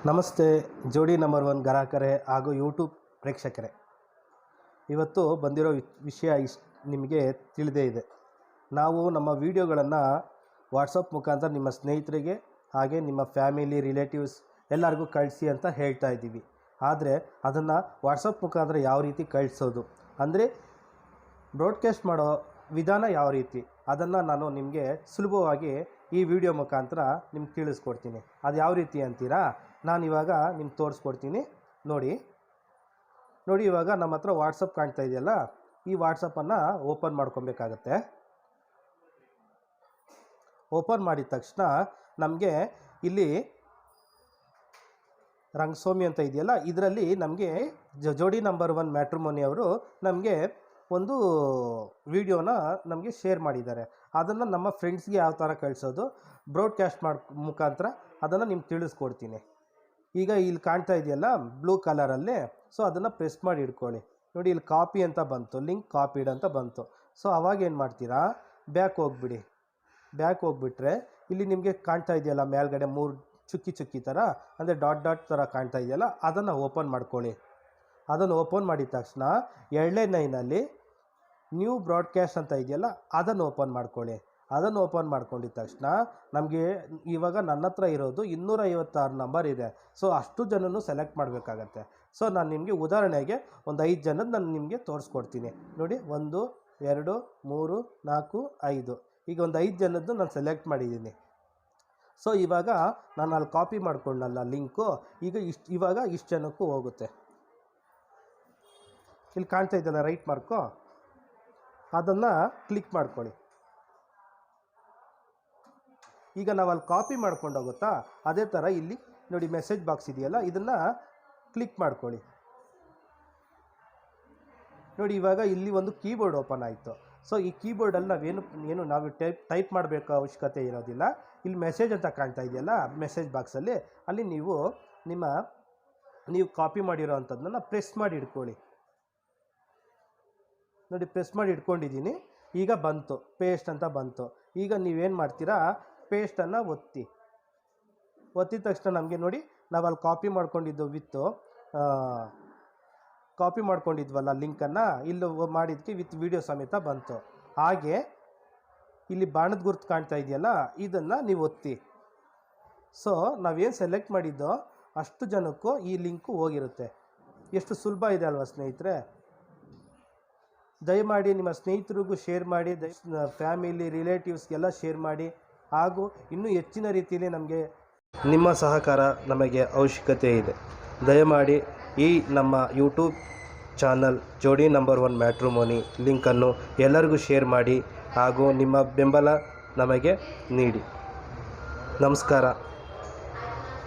ನಮಸ್ತೆ ಜೋಡಿ ನಂಬರ್ 1 ಗ್ರಾಹಕರೇ ಹಾಗೂ ಯೂಟ್ಯೂಬ್ ಪ್ರೇಕ್ಷಕರೇ, ಇವತ್ತು ಬಂದಿರೋ ವಿಷಯ ನಿಮಗೆ ತಿಳಿದೇ ಇದೆ. ನಾವು ನಮ್ಮ ವಿಡಿಯೋಗಳನ್ನು ವಾಟ್ಸಪ್ ಮುಖಾಂತರ ನಿಮ್ಮ ಸ್ನೇಹಿತರಿಗೆ ಹಾಗೆ ನಿಮ್ಮ ಫ್ಯಾಮಿಲಿ ರಿಲೇಟಿವ್ಸ್ ಎಲ್ಲರಿಗೂ ಕಳಿಸಿ ಅಂತ ಹೇಳ್ತಾ ಇದ್ದೀವಿ. ಆದರೆ ಅದನ್ನು ವಾಟ್ಸಪ್ ಮುಖಾಂತರ ಯಾವ ರೀತಿ ಕಳಿಸೋದು ಅಂದರೆ ಬ್ರಾಡ್ಕಾಸ್ಟ್ ಮಾಡೋ ವಿಧಾನ ಯಾವ ರೀತಿ, ಅದನ್ನು ನಾನು ನಿಮಗೆ ಸುಲಭವಾಗಿ ಈ ವಿಡಿಯೋ ಮುಖಾಂತರ ನಿಮ್ಗೆ ತಿಳಿಸ್ಕೊಡ್ತೀನಿ. ಅದು ಯಾವ ರೀತಿ ಅಂತೀರಾ? ನಾನು ಇವಾಗ ನಿಮ್ಗೆ ತೋರಿಸ್ಕೊಡ್ತೀನಿ. ನೋಡಿ ಇವಾಗ ನಮ್ಮ ಹತ್ರ ವಾಟ್ಸಪ್ ಕಾಣ್ತಾ ಇದೆಯಲ್ಲ, ಈ ವಾಟ್ಸಪ್ಪನ್ನು ಓಪನ್ ಮಾಡ್ಕೊಬೇಕಾಗತ್ತೆ. ಓಪನ್ ಮಾಡಿದ ತಕ್ಷಣ ನಮಗೆ ಇಲ್ಲಿ ರಂಗಸ್ವಾಮಿ ಅಂತ ಇದೆಯಲ್ಲ, ಇದರಲ್ಲಿ ನಮಗೆ ಜೋಡಿ ನಂಬರ್ 1 ಮ್ಯಾಟ್ರಿಮೋನಿ ಅವರು ನಮಗೆ ಒಂದು ವಿಡಿಯೋನ ನಮಗೆ ಶೇರ್ ಮಾಡಿದ್ದಾರೆ. ಅದನ್ನು ನಮ್ಮ ಫ್ರೆಂಡ್ಸ್ಗೆ ಯಾವ ಥರ ಕಳಿಸೋದು ಬ್ರಾಡ್ಕಾಸ್ಟ್ ಮುಖಾಂತರ ಅದನ್ನು ನಿಮ್ಗೆ ತಿಳಿಸ್ಕೊಡ್ತೀನಿ. ಈಗ ಇಲ್ಲಿ ಕಾಣ್ತಾ ಇದೆಯಲ್ಲ ಬ್ಲೂ ಕಲರಲ್ಲಿ, ಸೊ ಅದನ್ನು ಪ್ರೆಸ್ ಮಾಡಿ ಇಟ್ಕೊಳ್ಳಿ. ನೋಡಿ ಇಲ್ಲಿ ಕಾಪಿ ಅಂತ ಬಂತು, ಲಿಂಕ್ ಕಾಪಿಡ್ ಅಂತ ಬಂತು. ಸೊ ಅವಾಗ ಏನು ಮಾಡ್ತೀರಾ, ಬ್ಯಾಕ್ ಹೋಗ್ಬಿಡಿ. ಬ್ಯಾಕ್ ಹೋಗ್ಬಿಟ್ರೆ ಇಲ್ಲಿ ನಿಮಗೆ ಕಾಣ್ತಾ ಇದೆಯಲ್ಲ ಮೇಲ್ಗಡೆ 3 ಚುಕ್ಕಿ ಥರ ಅಂದರೆ ಡಾಟ್ ಥರ ಕಾಣ್ತಾ ಇದೆಯಲ್ಲ, ಅದನ್ನು ಓಪನ್ ಮಾಡ್ಕೊಳ್ಳಿ. ಅದನ್ನು ಓಪನ್ ಮಾಡಿದ ತಕ್ಷಣ 2ನೇ ಲೈನಲ್ಲಿ ನ್ಯೂ ಬ್ರಾಡ್ಕಾಸ್ಟ್ ಅಂತ ಇದೆಯಲ್ಲ, ಅದನ್ನು ಓಪನ್ ಮಾಡ್ಕೊಳ್ಳಿ. ಅದನ್ನು ಓಪನ್ ಮಾಡ್ಕೊಂಡಿದ್ದ ತಕ್ಷಣ ನಮಗೆ ಇವಾಗ ನನ್ನ ಹತ್ರ ಇರೋದು 256 ನಂಬರ್ ಇದೆ. ಸೊ ಅಷ್ಟು ಜನನೂ ಸೆಲೆಕ್ಟ್ ಮಾಡಬೇಕಾಗತ್ತೆ. ಸೊ ನಾನು ನಿಮಗೆ ಉದಾಹರಣೆಗೆ ಒಂದು 5 ಜನದ್ದು ನಾನು ನಿಮಗೆ ತೋರಿಸ್ಕೊಡ್ತೀನಿ. ನೋಡಿ 1 2 3 4 5, ಈಗ ಒಂದು 5 ಜನದ್ದು ನಾನು ಸೆಲೆಕ್ಟ್ ಮಾಡಿದ್ದೀನಿ. ಸೊ ಇವಾಗ ನಾನು ಅಲ್ಲಿ ಕಾಪಿ ಮಾಡ್ಕೊಂಡಲ್ಲ ಲಿಂಕು, ಇವಾಗ ಇಷ್ಟು ಜನಕ್ಕೂ ಹೋಗುತ್ತೆ. ಇಲ್ಲಿ ಕಾಣ್ತಾ ಇದ್ದಲ್ಲ ರೈಟ್ ಮಾರ್ಕು, ಅದನ್ನು ಕ್ಲಿಕ್ ಮಾಡ್ಕೊಳ್ಳಿ. ಈಗ ನಾವು ಅಲ್ಲಿ ಕಾಪಿ ಮಾಡ್ಕೊಂಡು ಹೋಗುತ್ತಾ, ಅದೇ ಥರ ಇಲ್ಲಿ ನೋಡಿ ಮೆಸೇಜ್ ಬಾಕ್ಸ್ ಇದೆಯಲ್ಲ, ಇದನ್ನು ಕ್ಲಿಕ್ ಮಾಡ್ಕೊಳ್ಳಿ. ನೋಡಿ ಇವಾಗ ಇಲ್ಲಿ ಒಂದು ಕೀಬೋರ್ಡ್ ಓಪನ್ ಆಯಿತು. ಸೊ ಈ ಕೀಬೋರ್ಡಲ್ಲಿ ನಾವು ಟೈಪ್ ಮಾಡಬೇಕು ಅವಶ್ಯಕತೆ ಇರೋದಿಲ್ಲ. ಇಲ್ಲಿ ಮೆಸೇಜ್ ಅಂತ ಕಾಣ್ತಾ ಇದೆಯಲ್ಲ ಮೆಸೇಜ್ ಬಾಕ್ಸಲ್ಲಿ, ಅಲ್ಲಿ ನೀವು ಕಾಪಿ ಮಾಡಿರೋ ಅಂಥದ್ದನ್ನ ಪ್ರೆಸ್ ಮಾಡಿ ಇಟ್ಕೊಳ್ಳಿ. ನೋಡಿ ಪ್ರೆಸ್ ಮಾಡಿ ಇಟ್ಕೊಂಡಿದ್ದೀನಿ. ಈಗ ಬಂತು ಪೇಸ್ಟ್ ಅಂತ ಬಂತು. ಈಗ ನೀವೇನು ಮಾಡ್ತೀರಾ, ಪೇಸ್ಟನ್ನು ಒತ್ತಿದ ತಕ್ಷಣ ನಮಗೆ ನೋಡಿ ನಾವು ಅಲ್ಲಿ ಕಾಪಿ ಮಾಡ್ಕೊಂಡಿದ್ವಲ್ಲ ಲಿಂಕನ್ನು, ಇಲ್ಲಿ ಮಾಡಿದ್ದಕ್ಕೆ ವಿತ್ ವಿಡಿಯೋ ಸಮೇತ ಬಂತು. ಹಾಗೆ ಇಲ್ಲಿ ಬಾಣದ ಗುರುತು ಕಾಣ್ತಾ ಇದೆಯಲ್ಲ, ಇದನ್ನು ನೀವು ಒತ್ತಿ. ಸೊ ನಾವೇನು ಸೆಲೆಕ್ಟ್ ಮಾಡಿದ್ದೋ ಅಷ್ಟು ಜನಕ್ಕೂ ಈ ಲಿಂಕು ಹೋಗಿರುತ್ತೆ. ಎಷ್ಟು ಸುಲಭ ಇದೆ ಅಲ್ವಾ ಸ್ನೇಹಿತರೆ? ದಯಮಾಡಿ ನಿಮ್ಮ ಸ್ನೇಹಿತರಿಗೂ ಶೇರ್ ಮಾಡಿ, ಫ್ಯಾಮಿಲಿ ರಿಲೇಟಿವ್ಸ್ಗೆಲ್ಲ ಶೇರ್ ಮಾಡಿ. ಹಾಗೂ ಇನ್ನೂ ಹೆಚ್ಚಿನ ರೀತಿಯಲ್ಲಿ ನಿಮ್ಮ ಸಹಕಾರ ನಮಗೆ ಅವಶ್ಯಕತೆ ಇದೆ. ದಯಮಾಡಿ ಈ ನಮ್ಮ ಯೂಟ್ಯೂಬ್ ಚಾನಲ್ ಜೋಡಿ ನಂಬರ್ 1 ಮ್ಯಾಟ್ರಿಮೋನಿ ಲಿಂಕನ್ನು ಎಲ್ಲರಿಗೂ ಶೇರ್ ಮಾಡಿ ಹಾಗೂ ನಿಮ್ಮ ಬೆಂಬಲ ನಮಗೆ ನೀಡಿ. ನಮಸ್ಕಾರ.